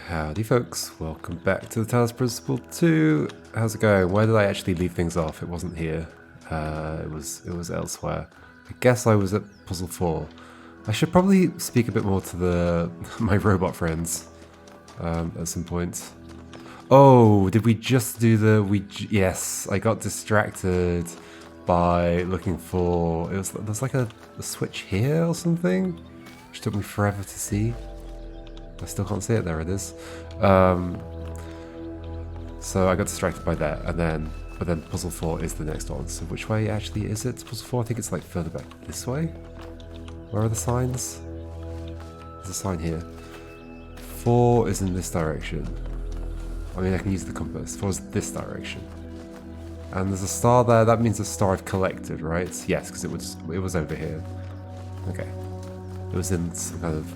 Howdy folks, welcome back to the Talos Principle 2. How's it going? Where did I actually leave things off? It wasn't here. It was elsewhere. I guess I was at puzzle 4. I should probably speak a bit more to my robot friends at some point. Oh, did we just do yes, I got distracted by looking for, there's like a switch here or something, which took me forever to see. I still can't see it. There it is. So I got distracted by that, but then puzzle 4 is the next one. So which way actually is it? Puzzle 4, I think it's like further back this way. Where are the signs? There's a sign here. 4 is in this direction. I mean, I can use the compass. 4 is this direction. And there's a star there. That means the star I've collected, right? Yes, because it was over here. Okay. It was in some kind of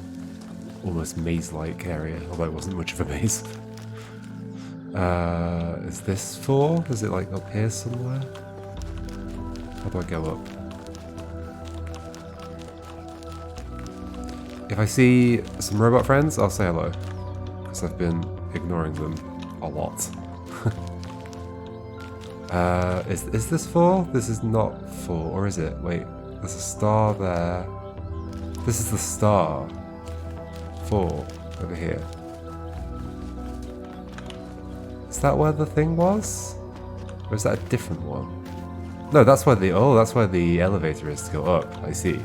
almost maze-like area, although it wasn't much of a maze. Is this 4? Is it like up here somewhere? How do I go up? If I see some robot friends, I'll say hello, because I've been ignoring them a lot. Is this 4? This is not 4, or is it? Wait, there's a star there. This is the star. 4 over here. Is that where the thing was? Or is that a different one? No, that's where the elevator is to go up. I see.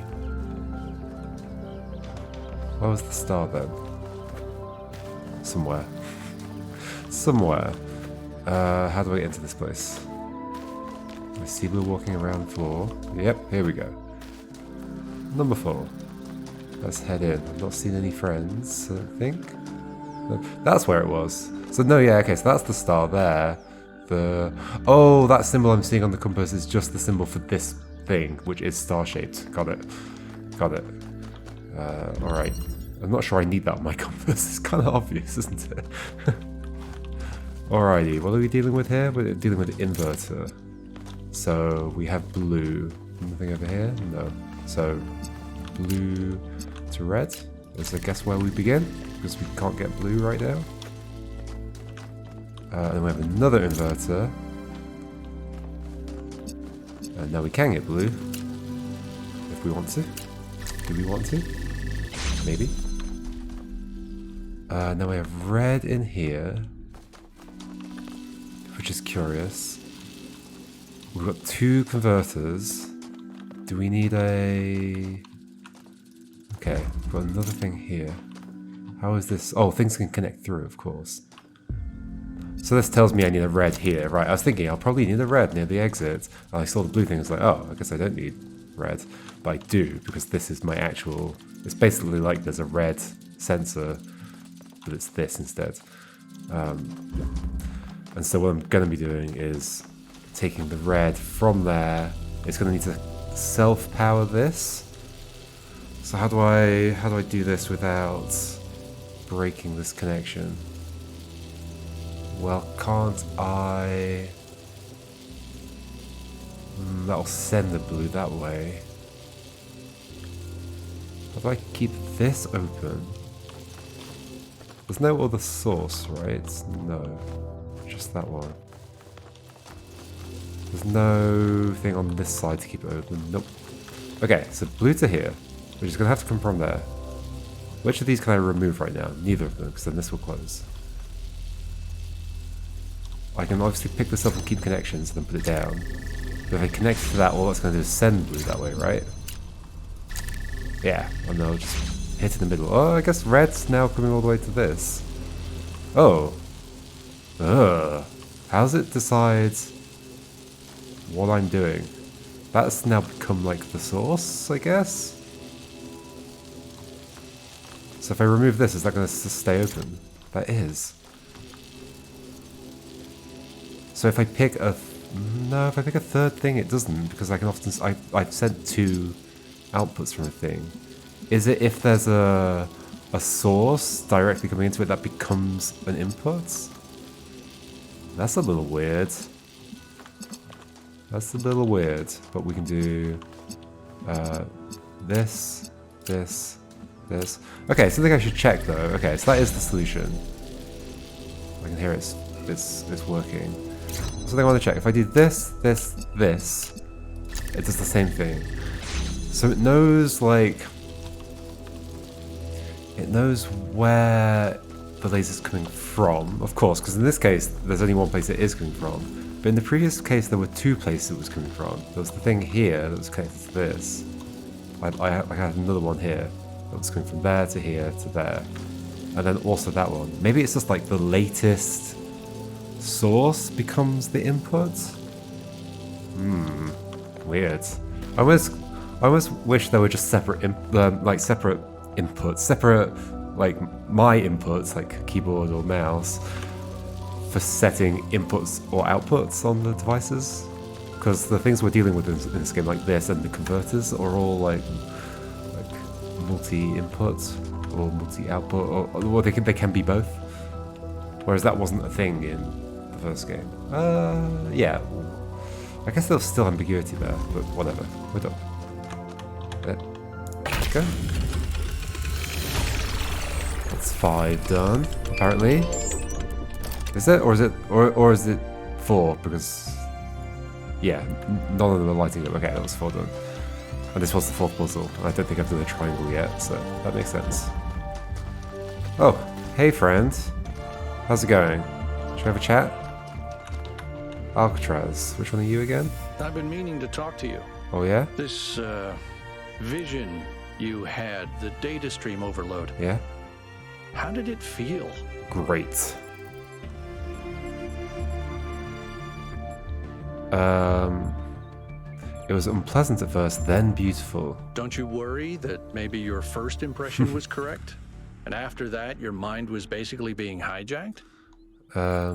Where was the star then? Somewhere. Somewhere. How do I get into this place? I see we're walking around 4. Yep, here we go. Number 4. Let's head in. I've not seen any friends, I think. No, that's where it was. So no, yeah, okay, so that's the star there. Oh, that symbol I'm seeing on the compass is just the symbol for this thing, which is star-shaped. Got it. Got it. Alright. I'm not sure I need that on my compass. It's kind of obvious, isn't it? Alrighty, what are we dealing with here? We're dealing with the inverter. So we have blue. Anything over here? No. So blue to red is I guess where we begin, because we can't get blue right now. And we have another inverter. And now we can get blue. If we want to. Do we want to? Maybe. Now we have red in here, which is curious. We've got 2 converters. Do we need a... Okay, we've got another thing here. How is this? Oh, things can connect through, of course. So this tells me I need a red here, right? I was thinking I'll probably need a red near the exit. And I saw the blue thing, I was like, oh, I guess I don't need red. But I do, because this is my actual... It's basically like there's a red sensor, but it's this instead. And so what I'm going to be doing is taking the red from there. It's going to need to self-power this. So how do I do this without breaking this connection? Well, can't I... That'll send the blue that way. How do I keep this open? There's no other source, right? No. Just that one. There's no thing on this side to keep it open. Nope. Okay, so blue to here. Which is going to have to come from there. Which of these can I remove right now? Neither of them, because then this will close. I can obviously pick this up and keep connections, then put it down. But if I connect to that, all that's going to do is send blue that way, right? Yeah, and they'll just hit in the middle. Oh, I guess red's now coming all the way to this. Oh. How does it decide what I'm doing? That's now become like the source, I guess? So if I remove this, is that going to stay open? That is. So if I pick a... if I pick a third thing, it doesn't, because I can often... I've sent 2 outputs from a thing. Is it if there's a source directly coming into it that becomes an input? That's a little weird. That's a little weird, but we can do this, this, this. Okay, so I think I should check though. Okay, so that is the solution. I can hear it's working. Something I want to check. If I do this, this, this, it does the same thing. So it knows, like, it knows where the laser's coming from, of course, because in this case, there's only one place it is coming from. But in the previous case, there were two places it was coming from. There was the thing here that was connected to this. I had another one here that was coming from there to here to there. And then also that one. Maybe it's just like the latest source becomes the input? Weird. I almost wish there were just separate separate inputs, separate like my inputs, like keyboard or mouse, for setting inputs or outputs on the devices. Because the things we're dealing with in this game, like this and the converters, are all like multi-input or multi-output, or they can be both. Whereas that wasn't a thing in the first game. Yeah. I guess there's still ambiguity there, but whatever. We're done. There. Go. That's 5 done, apparently. Is it? Or is it 4? Because yeah, none of them are lighting up. Okay, that was 4 done. And this was the 4th puzzle. I don't think I've done a triangle yet, so that makes sense. Oh, hey friend. How's it going? Should we have a chat? Alcatraz. Which one are you again? I've been meaning to talk to you. Oh yeah? This vision you had, the data stream overload. Yeah? How did it feel? Great. It was unpleasant at first, then beautiful. Don't you worry that maybe your first impression was correct? And after that, your mind was basically being hijacked? I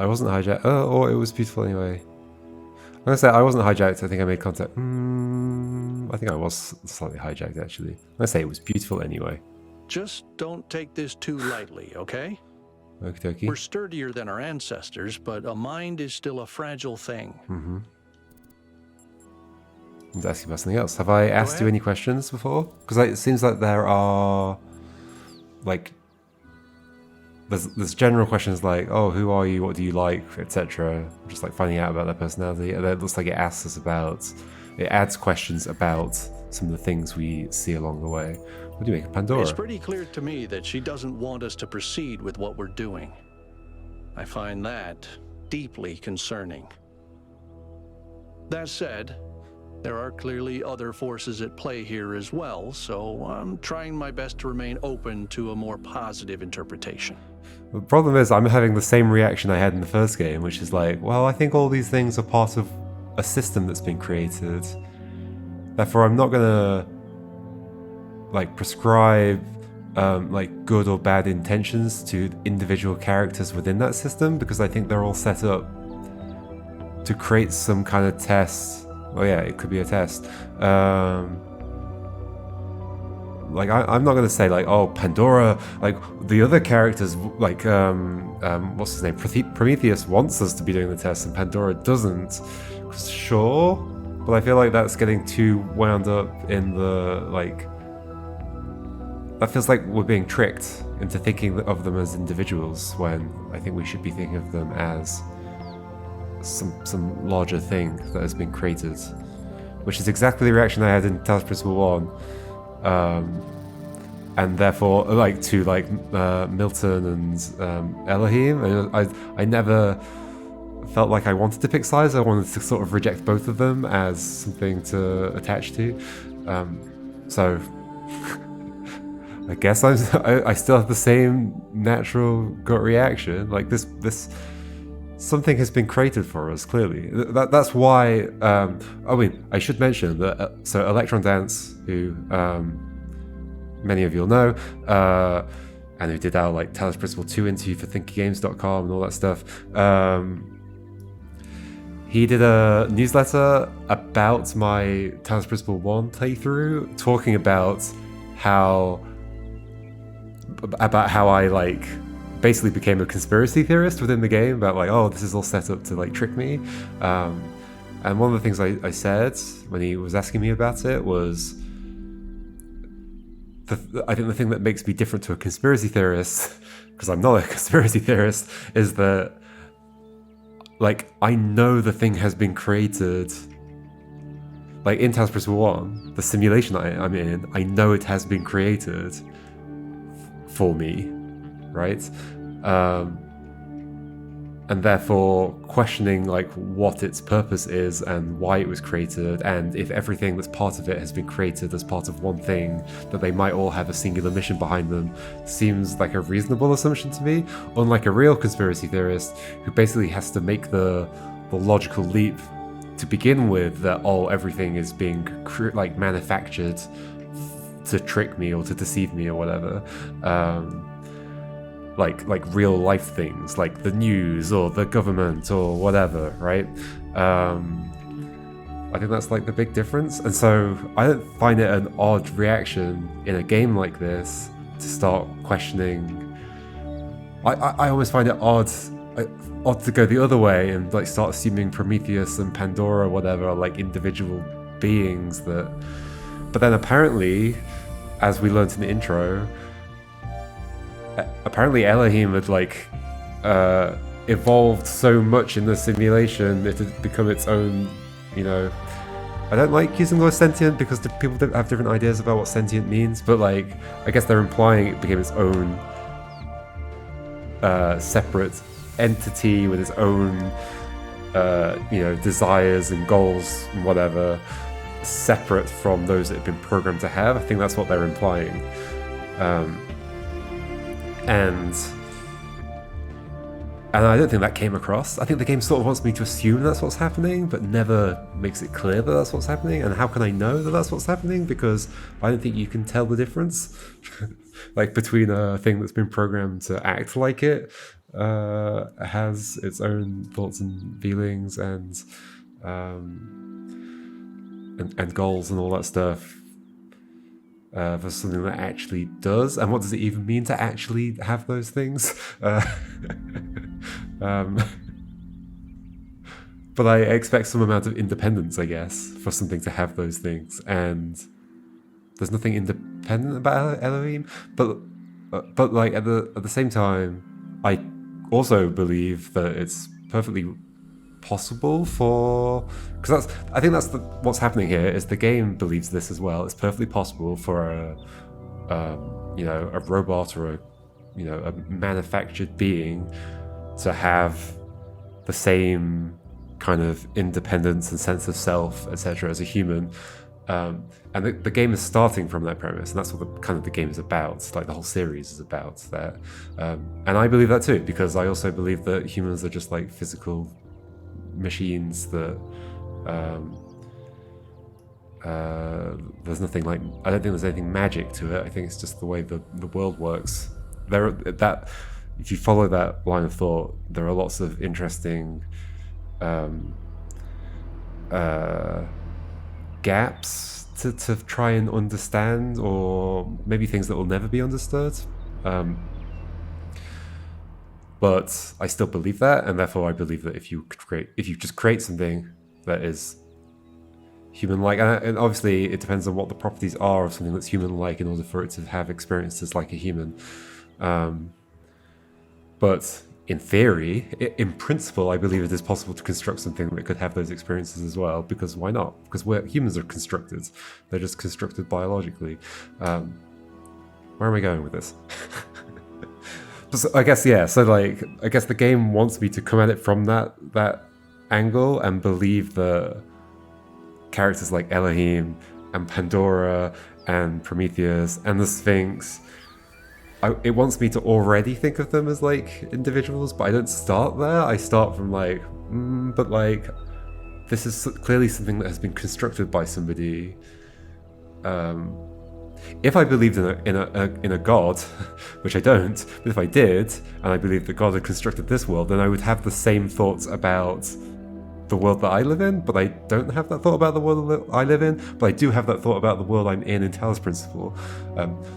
wasn't hijacked. Or it was beautiful anyway. I'm gonna say I wasn't hijacked. I think I made contact. I think I was slightly hijacked actually. I'm gonna say it was beautiful anyway. Just don't take this too lightly, okay? Okie dokie. We're sturdier than our ancestors, but a mind is still a fragile thing. Mm-hmm. Let's ask you about something else. Have I asked you any questions before? Because it seems like there are, like, there's general questions like, oh, who are you, what do you like, etc. Just like finding out about their personality. And then it looks like it asks us about, it adds questions about some of the things we see along the way. What do you make of Pandora? It's pretty clear to me that she doesn't want us to proceed with what we're doing. I find that deeply concerning. That said, there are clearly other forces at play here as well, so I'm trying my best to remain open to a more positive interpretation. The problem is I'm having the same reaction I had in the first game, which is like, well, I think all these things are part of a system that's been created. Therefore, I'm not gonna like prescribe like good or bad intentions to individual characters within that system, because I think they're all set up to create some kind of test. Oh yeah, it could be a test. Like I'm not gonna say like, oh, Pandora, like the other characters, like what's his name, Prometheus wants us to be doing the test and Pandora doesn't. Sure, but I feel like that's getting too wound up in the like. That feels like we're being tricked into thinking of them as individuals when I think we should be thinking of them as some larger thing that has been created, which is exactly the reaction I had in Talos Principle 1, and therefore like to like Milton and Elohim, and I never felt like I wanted to pick sides. I wanted to sort of reject both of them as something to attach to, so I guess I still have the same natural gut reaction. Like this something has been created for us, clearly. That's why, I mean, I should mention that, so Electron Dance, who many of you'll know, and who did our like Talos Principle 2 interview for thinkygames.com and all that stuff, he did a newsletter about my Talos Principle 1 playthrough, talking about how I like basically became a conspiracy theorist within the game, about like, oh, this is all set up to like trick me. And one of the things I said when he was asking me about it was I think the thing that makes me different to a conspiracy theorist, because I'm not a conspiracy theorist, is that, like, I know the thing has been created. Like in Talos Principle 1, the simulation I'm in, I know it has been created for me, right? And therefore questioning like what its purpose is and why it was created, and if everything that's part of it has been created as part of one thing, that they might all have a singular mission behind them, seems like a reasonable assumption to me, unlike a real conspiracy theorist who basically has to make the logical leap to begin with that, oh, everything is being like manufactured to trick me or to deceive me or whatever. Like real life things, like the news or the government or whatever, right? I think that's like the big difference. And so I don't find it an odd reaction in a game like this to start questioning. I almost find it odd to go the other way and like start assuming Prometheus and Pandora or whatever are like individual beings that. But then apparently, as we learned in the intro, apparently Elohim had like evolved so much in the simulation it had become its own, you know. I don't like using the word sentient because people have different ideas about what sentient means, but like I guess they're implying it became its own separate entity with its own you know, desires and goals and whatever, separate from those that have been programmed to have. I think that's what they're implying. And I don't think that came across. I think the game sort of wants me to assume that's what's happening, but never makes it clear that that's what's happening. And how can I know that that's what's happening? Because I don't think you can tell the difference like between a thing that's been programmed to act like it has its own thoughts and feelings and goals and all that stuff, for something that actually does. And what does it even mean to actually have those things? But I expect some amount of independence, I guess, for something to have those things. And there's nothing independent about Elohim. But like at the same time, I also believe that it's perfectly possible for, because I think that's what's happening here is the game believes this as well. It's perfectly possible for a you know, a robot or a, you know, a manufactured being to have the same kind of independence and sense of self, etc., as a human. And the game is starting from that premise, and that's what the game is about. Like the whole series is about that. And I believe that too, because I also believe that humans are just like physical machines that there's nothing like, I don't think there's anything magic to it. I think it's just the way the world works. If you follow that line of thought, there are lots of interesting gaps to try and understand, or maybe things that will never be understood. But I still believe that, and therefore I believe that if you just create something that is human-like, and obviously it depends on what the properties are of something that's human-like in order for it to have experiences like a human. But in theory, in principle, I believe it is possible to construct something that could have those experiences as well, because why not? Because humans are constructed. They're just constructed biologically. Where am I going with this? So I guess, yeah, so like, I guess the game wants me to come at it from that angle and believe that characters like Elohim and Pandora and Prometheus and the Sphinx, it wants me to already think of them as like individuals, but I don't start there. I start from like, but like, this is clearly something that has been constructed by somebody. If I believed in a god, which I don't, but if I did, and I believed that God had constructed this world, then I would have the same thoughts about the world that I live in, but I don't have that thought about the world that I live in, but I do have that thought about the world I'm in Talos Principle.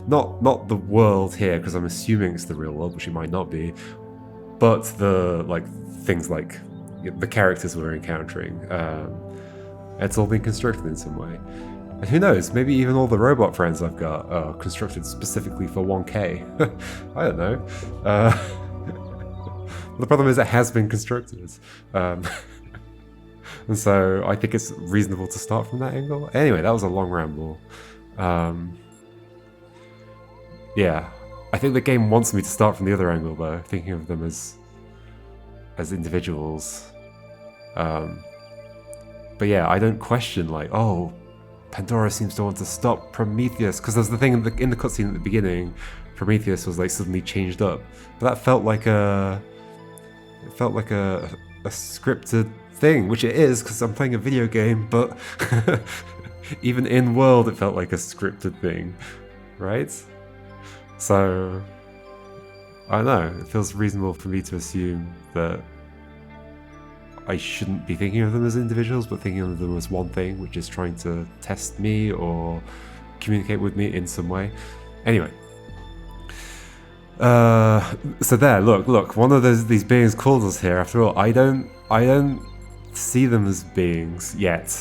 Not the world here, because I'm assuming it's the real world, which it might not be, but the like things like the characters we're encountering. It's all been constructed in some way. And who knows, maybe even all the robot friends I've got are constructed specifically for 1K. I don't know. The problem is it has been constructed. And so I think it's reasonable to start from that angle. Anyway, that was a long ramble. Yeah, I think the game wants me to start from the other angle though, thinking of them as individuals. But yeah, I don't question like, oh, Pandora seems to want to stop Prometheus, because there's the thing in the cutscene at the beginning, Prometheus was like suddenly changed up, but that felt like a scripted thing, which it is because I'm playing a video game. But even in world, it felt like a scripted thing, right? So I don't know. It feels reasonable for me to assume that I shouldn't be thinking of them as individuals, but thinking of them as one thing, which is trying to test me or communicate with me in some way. Anyway. So there, look, one of these beings called us here. After all, I don't see them as beings yet.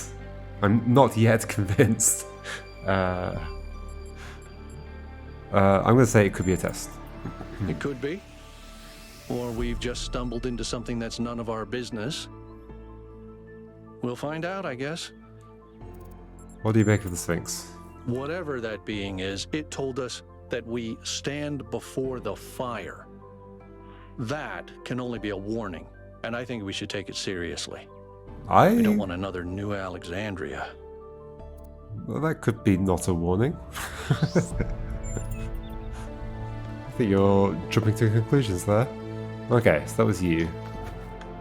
I'm not yet convinced. I'm gonna say it could be a test. It could be. Or we've just stumbled into something that's none of our business. We'll find out, I guess. What do you make of the Sphinx? Whatever that being is, it told us that we stand before the fire. That can only be a warning, and I think we should take it seriously. We don't want another New Alexandria. Well, that could be not a warning. I think you're jumping to conclusions there. Okay, so that was you.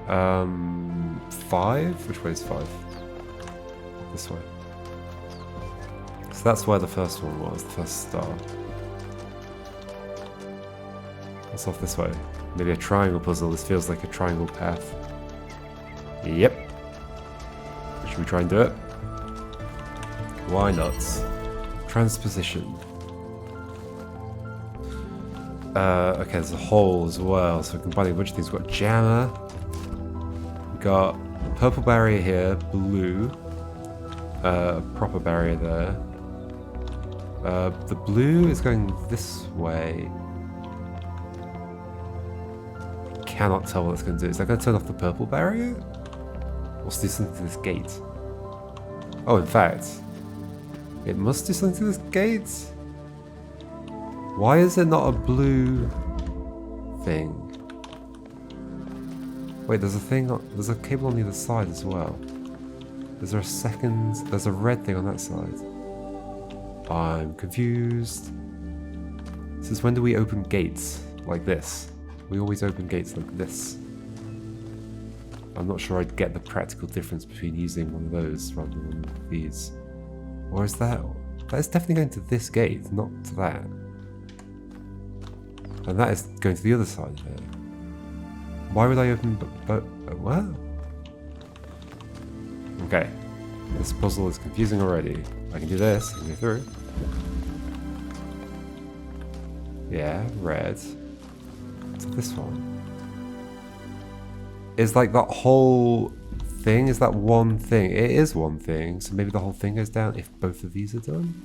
5? Which way is 5? This way. So that's where the first one was, the first star. That's off this way. Maybe a triangle puzzle. This feels like a triangle path. Yep. Should we try and do it? Why not? Transposition. Okay, there's a hole as well, so we're combining a bunch of things. We've got jammer. We've got purple barrier here, blue. Proper barrier there. The blue is going this way. Cannot tell what it's going to do. Is that going to turn off the purple barrier? Or do something to this gate? Oh, in fact, it must do something to this gate? Why is there not a blue thing? Wait, there's a cable on the other side as well. Is there a second? There's a red thing on that side. I'm confused. Since when do we open gates like this? We always open gates like this. I'm not sure I'd get the practical difference between using one of those rather than these. Or is that... That is definitely going to this gate, not to that. And that is going to the other side of it. Why would I open... what? Okay. This puzzle is confusing already. I can do this, I can go through. Yeah, red. To this one. Is like that whole thing, is that one thing? It is one thing, so maybe the whole thing goes down if both of these are done?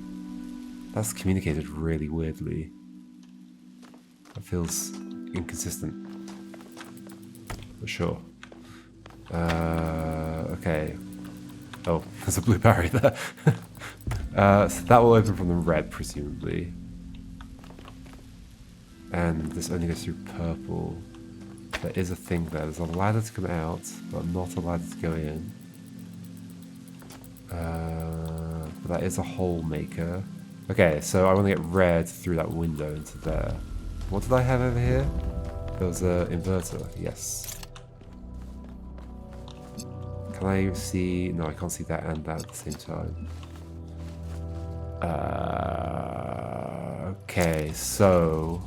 That's communicated really weirdly. That feels inconsistent. But sure. Okay. Oh, there's a blue barrier there. So that will open from the red, presumably. And this only goes through purple. There is a thing there. There's a ladder to come out, but not a ladder to go in. But that is a hole maker. Okay, so I want to get red through that window into there. What did I have over here? There was an inverter. Yes. Can I see... No, I can't see that and that at the same time. Okay, so...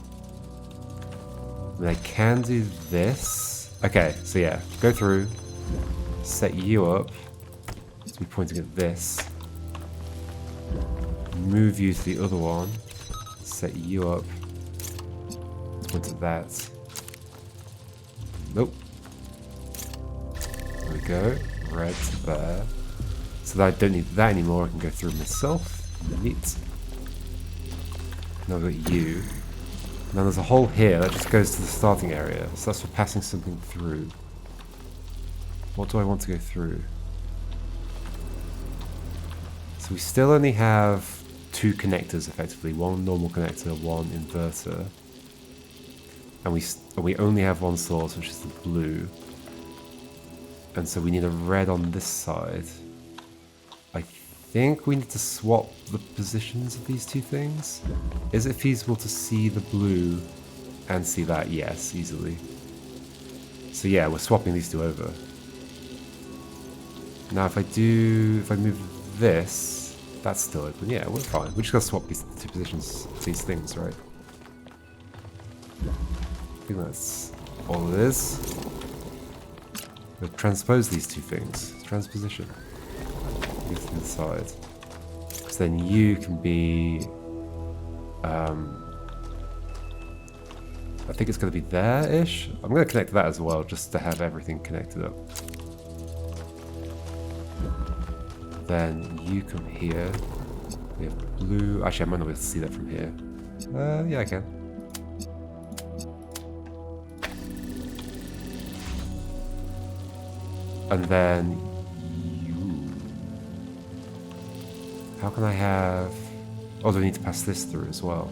I can do this. Okay, so yeah, go through, set you up to be pointing at this, move you to the other one, set you up to point at that. Nope. There we go, red to there. So that I don't need that anymore, I can go through myself. Neat. Now I've got you. Now there's a hole here that just goes to the starting area. So that's for passing something through. What do I want to go through? So we still only have 2 connectors effectively. One normal connector, one inverter. And we only have one source, which is the blue. And so we need a red on this side. I think we need to swap the positions of these 2 things. Is it feasible to see the blue and see that? Yes, easily. So yeah, we're swapping these 2 over. Now if I move this, that's still open. Yeah, we're fine. We just gotta swap these 2 positions of these things, right? I think that's all it is. We'll transpose these 2 things. Transposition. Move to the side. So then you can be... I think it's going to be there-ish. I'm going to connect that as well, just to have everything connected up. Then you come here. We have blue. Actually, I might not be able to see that from here. Yeah, I can. And then you. How can I have... Oh, do I need to pass this through as well?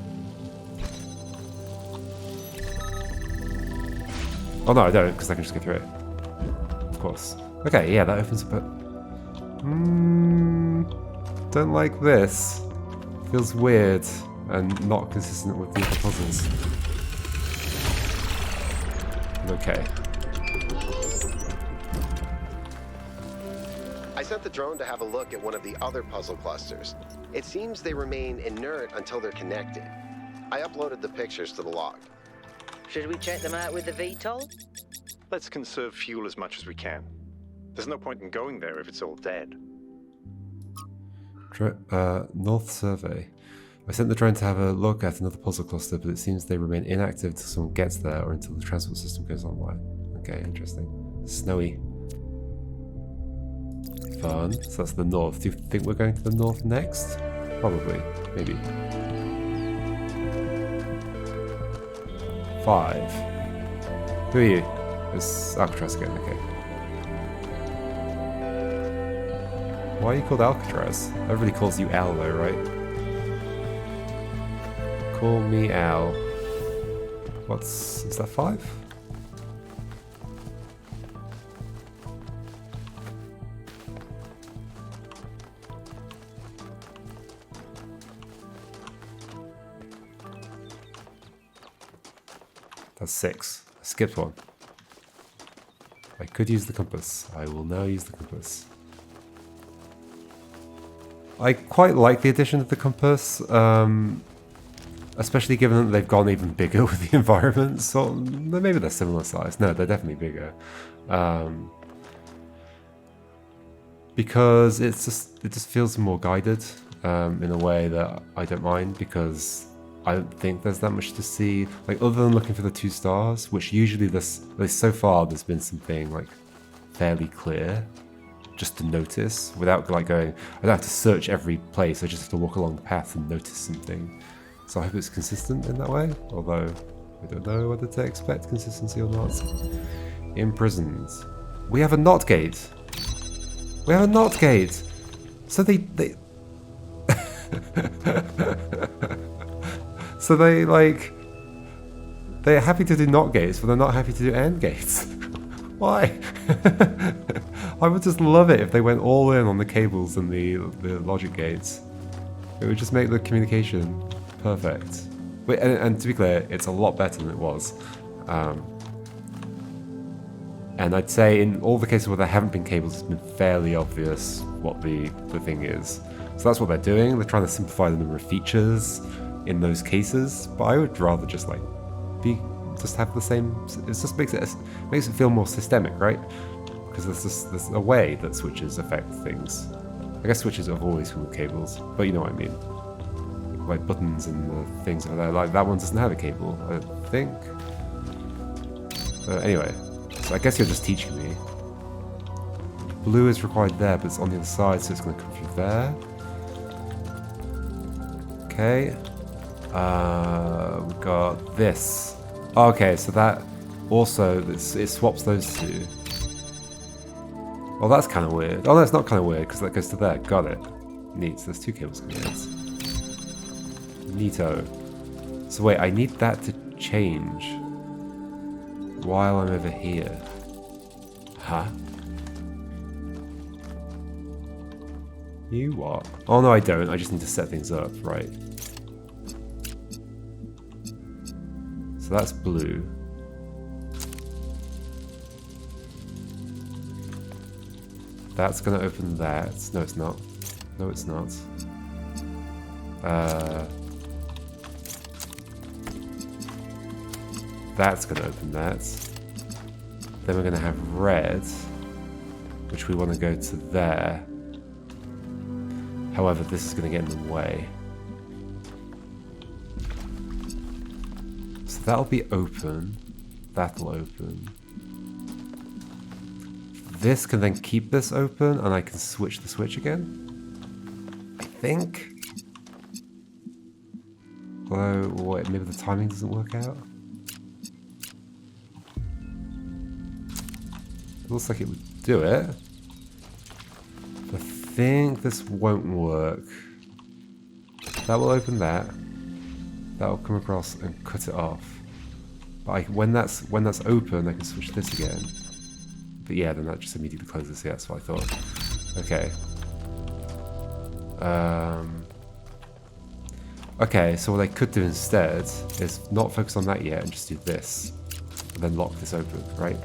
Oh no, I don't, because I can just go through it. Of course. Okay, yeah, that opens up a... don't like this. Feels weird and not consistent with the other puzzles. Okay. I sent the drone to have a look at one of the other puzzle clusters. It seems they remain inert until they're connected. I uploaded the pictures to the log. Should we check them out with the VTOL? Let's conserve fuel as much as we can. There's no point in going there if it's all dead. North survey. I sent the drone to have a look at another puzzle cluster, but it seems they remain inactive until someone gets there or until the transport system goes online. Okay, interesting. Snowy. Fun. So that's the north. Do you think we're going to the north next? Probably. Maybe. 5. Who are you? It's Alcatraz again, okay. Why are you called Alcatraz? Everybody calls you Al though, right? Call me Al. Is that 5? That's 6. I skipped one. I could use the compass. I will now use the compass. I quite like the addition of the compass, especially given that they've gone even bigger with the environment. So maybe they're similar size. No, they're definitely bigger. Because it just feels more guided in a way that I don't mind, because I don't think there's that much to see. Like, other than looking for the 2 stars, which usually so far there's been something like fairly clear just to notice without like going, I don't have to search every place, I just have to walk along the path and notice something. So I hope it's consistent in that way, although I don't know whether to expect consistency or not. Imprisoned. We have a not gate. We have a not gate. So they so they're happy to do not gates, but they're not happy to do and gates. Why? I would just love it if they went all in on the cables and the logic gates. It would just make the communication perfect. But, and to be clear, it's a lot better than it was. And I'd say in all the cases where there haven't been cables, it's been fairly obvious what the thing is. So that's what they're doing. They're trying to simplify the number of features in those cases. But I would rather just have the same. It just makes it feel more systemic, right? Because there's a way that switches affect things. I guess switches have always come with cables, but you know what I mean. Like buttons and the things like that. Like that one doesn't have a cable, I don't think. Anyway, so I guess you're just teaching me. blue is required there, but it's on the other side, so it's going to come through there. Okay. We've got this. Okay, so that also, it swaps those two. Oh, that's kind of weird. Oh, no, it's not kind of weird, because that goes to there. Got it. Neat. So there's two cables coming out. Neato. So wait, I need that to change while I'm over here. Huh? You what? Oh, no, I don't. I just need to set things up, right. So that's blue. That's going to open that. No, it's not. No, it's not. That's going to open that. Then we're going to have red, which we want to go to there. However, this is going to get in the way. So that'll be open. That'll open. This can then keep this open, and I can switch the switch again. I think. Although, wait, maybe the timing doesn't work out. It looks like it would do it. I think this won't work. That will open that. That will come across and cut it off. But when that's open, I can switch this again. But yeah, then that just immediately closes. Yeah, that's what I thought. Okay. Okay, so what I could do instead is not focus on that yet and just do this. And then lock this open, right?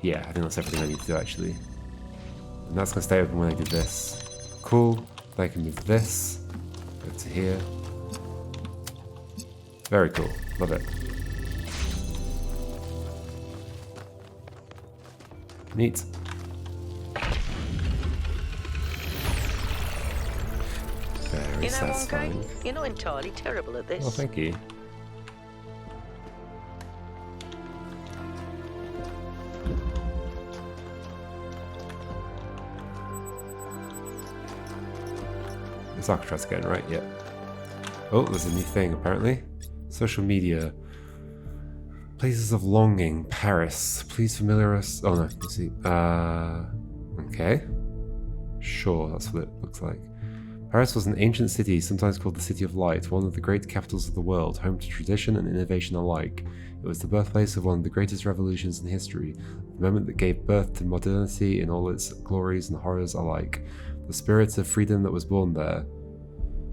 Yeah, I think that's everything I need to do actually. And that's going to stay open when I do this. Cool. Then I can move this. Go to here. Very cool. Love it. Neat. Very satisfying. You're not entirely terrible at this. Oh, thank you. It's Alcatraz again, right? Yeah. Oh, there's a new thing apparently. Social media. Places of longing. Paris. Please familiarize. Oh no, let's see. Okay. Sure, that's what it looks like. Paris was an ancient city, sometimes called the City of Light, one of the great capitals of the world, home to tradition and innovation alike. It was the birthplace of one of the greatest revolutions in history, the moment that gave birth to modernity in all its glories and horrors alike. The spirit of freedom that was born there,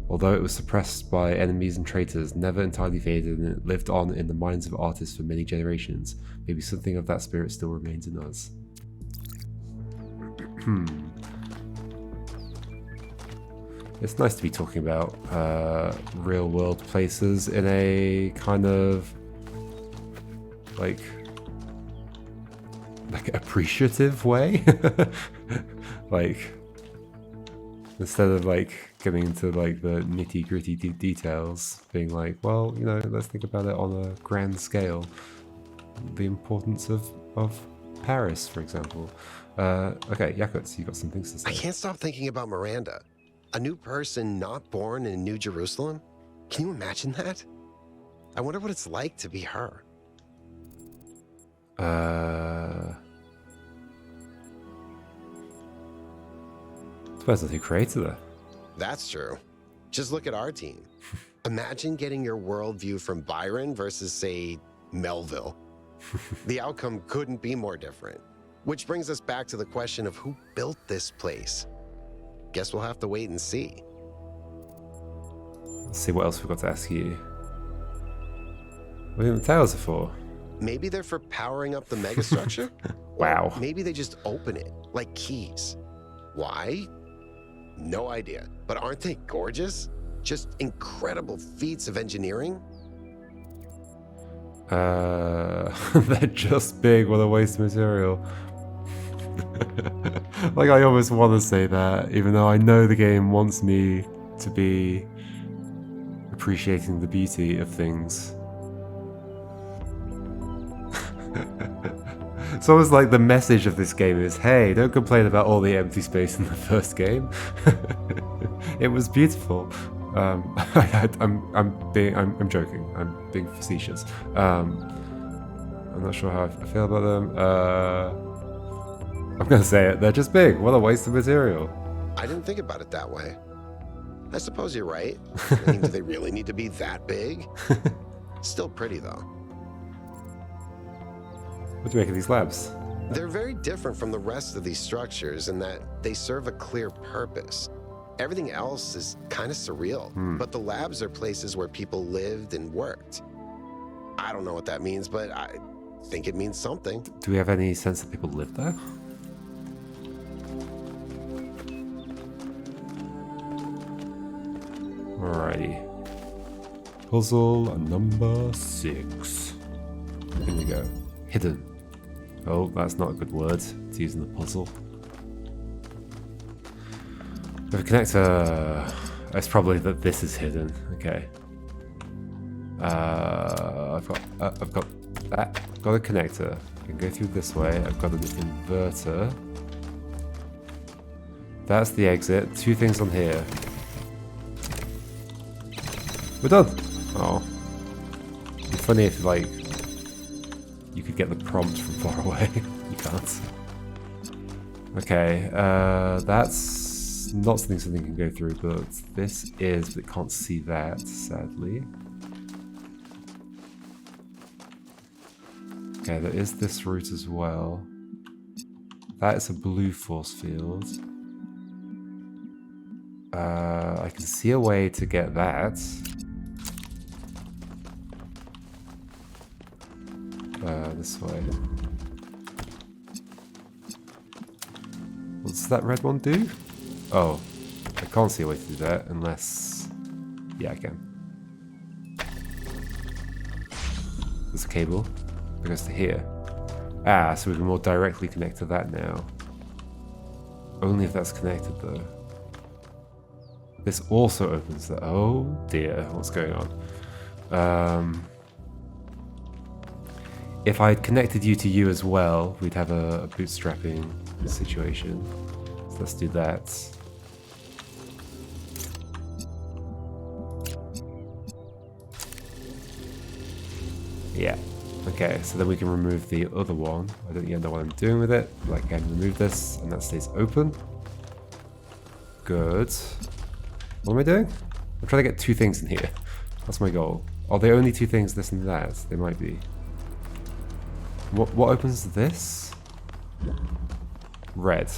although it was suppressed by enemies and traitors, never entirely faded, and it lived on in the minds of artists for many generations. Maybe something of that spirit still remains in us. It's nice to be talking about real world places in a kind of like appreciative way. Like instead of like getting into like the nitty gritty details, being like, well, you know, let's think about it on a grand scale. The importance of Paris, for example. Okay, Yaqut, you got some things to say. I can't stop thinking about Miranda. A new person not born in New Jerusalem? Can you imagine that? I wonder what it's like to be her. Depends on who created her. That's true. Just look at our team. Imagine getting your worldview from Byron versus, say, Melville. The outcome couldn't be more different. Which brings us back to the question of who built this place. Guess we'll have to wait and see. Let's see what else we've got to ask you. What do you think the towers are for? Maybe they're for powering up the megastructure? Wow. Or maybe they just open it, like keys. Why? No idea. But aren't they gorgeous? Just incredible feats of engineering? They're just big. What a waste of material. Like, I almost want to say that, even though I know the game wants me to be appreciating the beauty of things. It's almost like the message of this game is, hey, don't complain about all the empty space in the first game. It was beautiful. I'm joking. I'm being facetious. I'm not sure how I feel about them. I'm gonna say it. They're just big. What a waste of material. I didn't think about it that way. I suppose you're right. I mean, do they really need to be that big? Still pretty, though. What do you make of these labs? They're very different from the rest of these structures in that they serve a clear purpose. Everything else is kind of surreal, but the labs are places where people lived and worked. I don't know what that means, but I think it means something. Do we have any sense that people live there? Alrighty. Puzzle number 6. Here we go. Hidden. Oh, that's not a good word to use in the puzzle. We have a connector. It's probably that this is hidden. Okay. I've got that. I've got a connector. I can go through this way. I've got an inverter. That's the exit. 2 things on here. We're done. Oh. It'd be funny if, like, you could get the prompt from far away. You can't. Okay, that's not something can go through, but this is, but it can't see that, sadly. Okay, there is this route as well. That is a blue force field. I can see a way to get that. This way. What does that red one do? Oh, I can't see a way to do that unless... Yeah, I can. There's a cable that goes to here. Ah, so we can more directly connect to that now. Only if that's connected though. This also opens the... Oh dear, what's going on? If I had connected you to you as well, we'd have a bootstrapping situation. So let's do that. Yeah. Okay, so then we can remove the other one. I don't yet know what I'm doing with it. Like, I can remove this, and that stays open. Good. What am I doing? I'm trying to get 2 things in here. That's my goal. Are they only 2 things, this and that? They might be. What opens this? Red.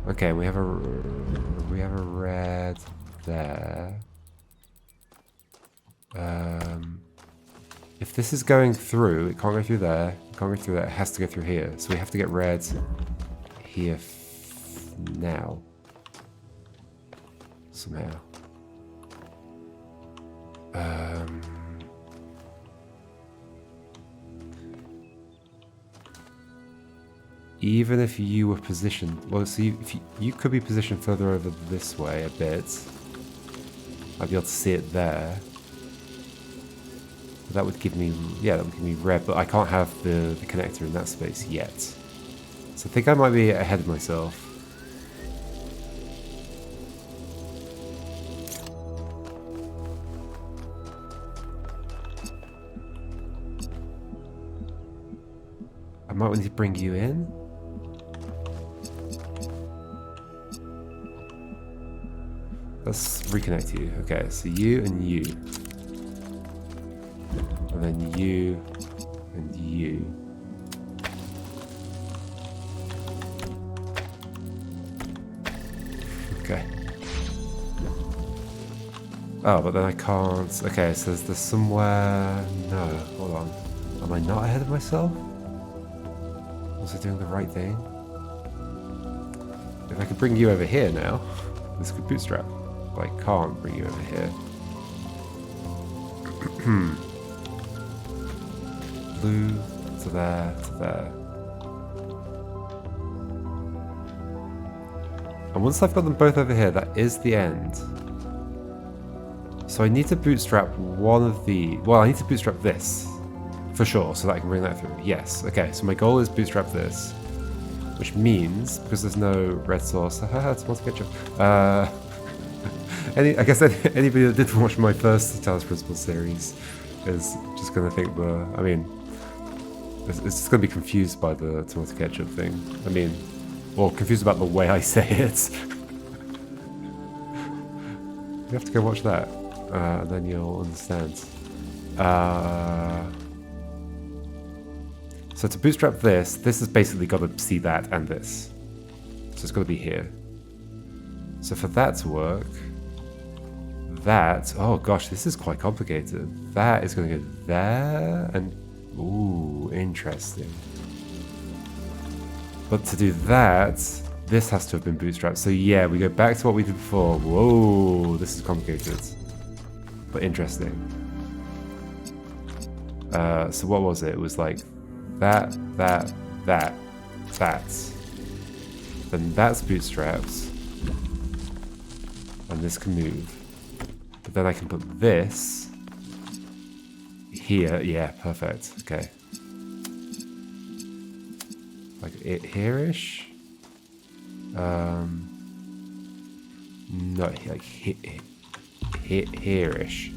Okay, we have a red there. If this is going through, it can't go through there. It can't go through there. It has to go through here. So we have to get red here now. Somehow. Even if you were positioned, well, so if you could be positioned further over this way a bit, I'd be able to see it there. But that would give me, yeah, that would give me red, but I can't have the connector in that space yet. So I think I might be ahead of myself. I might want to bring you in. Let's reconnect you. Okay, so you and you. And then you and you. Okay. Oh, but then I can't. Okay, so there's somewhere... No, hold on. Am I not ahead of myself? Was I doing the right thing? If I could bring you over here now, this could bootstrap. But I can't bring you over here. Blue to there to there. And once I've got them both over here, that is the end. So I need to bootstrap one of the... Well, I need to bootstrap this For sure, so that I can bring that through. Yes, okay, so my goal is bootstrap this. Which means, because there's no red sauce, it's more ketchup. I guess anybody that did watch my first Talos Principle series is just going to think I mean, it's just going to be confused by the tomato ketchup thing. I mean, or confused about the way I say it. You have to go watch that, and then you'll understand. So to bootstrap this has basically got to see that and this. So it's got to be here. So for that to work, oh gosh, this is quite complicated. That is going to go there, and ooh, interesting. But to do that, this has to have been bootstrapped. So yeah, we go back to what we did before. Whoa, this is complicated, but interesting. So what was it? It was like that. Then that's bootstrapped, and this can move. But then I can put this here. Yeah, perfect. Okay. Like it here-ish? No, like here-ish.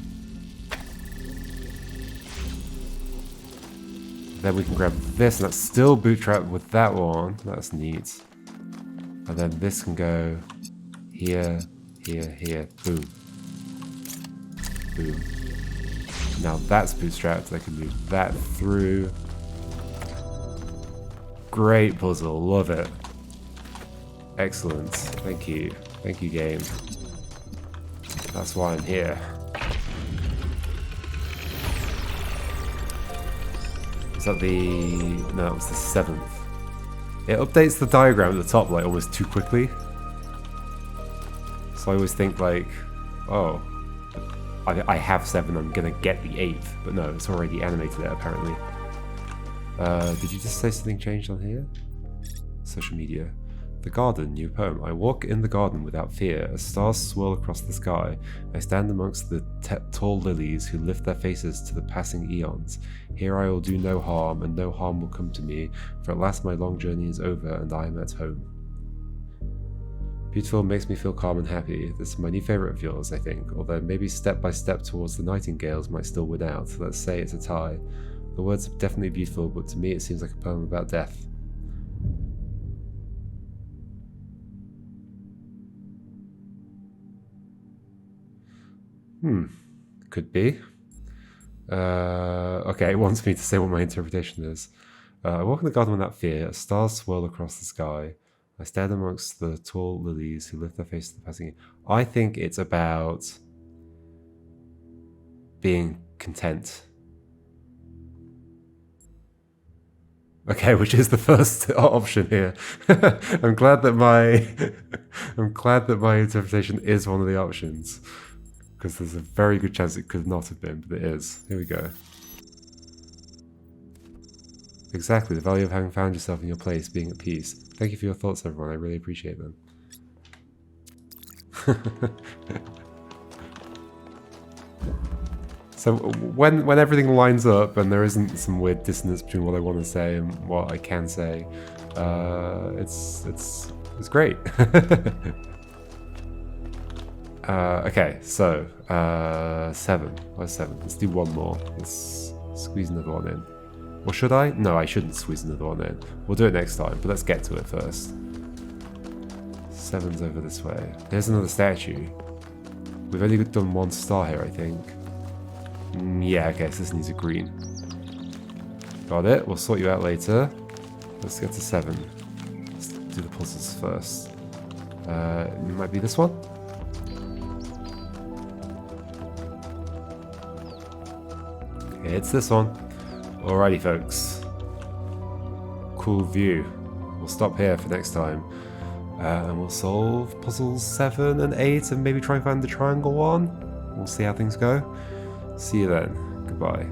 Then we can grab this, and that's still bootstrapped with that one. That's neat. And then this can go here, here, here. Boom. Boom. Now that's bootstrapped. I can move that through. Great puzzle. Love it. Excellent. Thank you. Thank you, game. That's why I'm here. Is that no, it was the 7th. It updates the diagram at the top like almost too quickly. So I always think like, oh, I have 7, I'm gonna get the 8th, but no, it's already animated it apparently. Did you just say something changed on here? Social media. The garden, new poem. I walk in the garden without fear, as stars swirl across the sky. I stand amongst the tall lilies who lift their faces to the passing eons. Here I will do no harm, and no harm will come to me, for at last my long journey is over, and I am at home. Beautiful makes me feel calm and happy. This is my new favourite of yours, I think, although maybe step by step towards the nightingales might still win out. Let's say it's a tie. The words are definitely beautiful, but to me it seems like a poem about death. Could be. Okay, it wants me to say what my interpretation is. I walk in the garden without fear. Stars swirl across the sky. I stand amongst the tall lilies who lift their faces to the passing. I think it's about being content. Okay, which is the first option here. I'm glad that my interpretation is one of the options, because there's a very good chance it could not have been, but it is. Here we go. Exactly, the value of having found yourself in your place, being at peace. Thank you for your thoughts, everyone. I really appreciate them. So when everything lines up and there isn't some weird dissonance between what I want to say and what I can say, it's great. Okay, so 7. Where's 7? Let's do one more. Let's squeeze another one in. Or should I? No, I shouldn't squeeze another one in. We'll do it next time, but let's get to it first. 7's over this way. There's another statue. We've only done 1 star here, I think. Yeah, okay, so this needs a green. Got it. We'll sort you out later. Let's get to 7. Let's do the puzzles first. It might be this one. It's this one. Alrighty, folks. Cool view. We'll stop here for next time. And we'll solve puzzles 7 and 8 and maybe try and find the triangle one. We'll see how things go. See you then. Goodbye.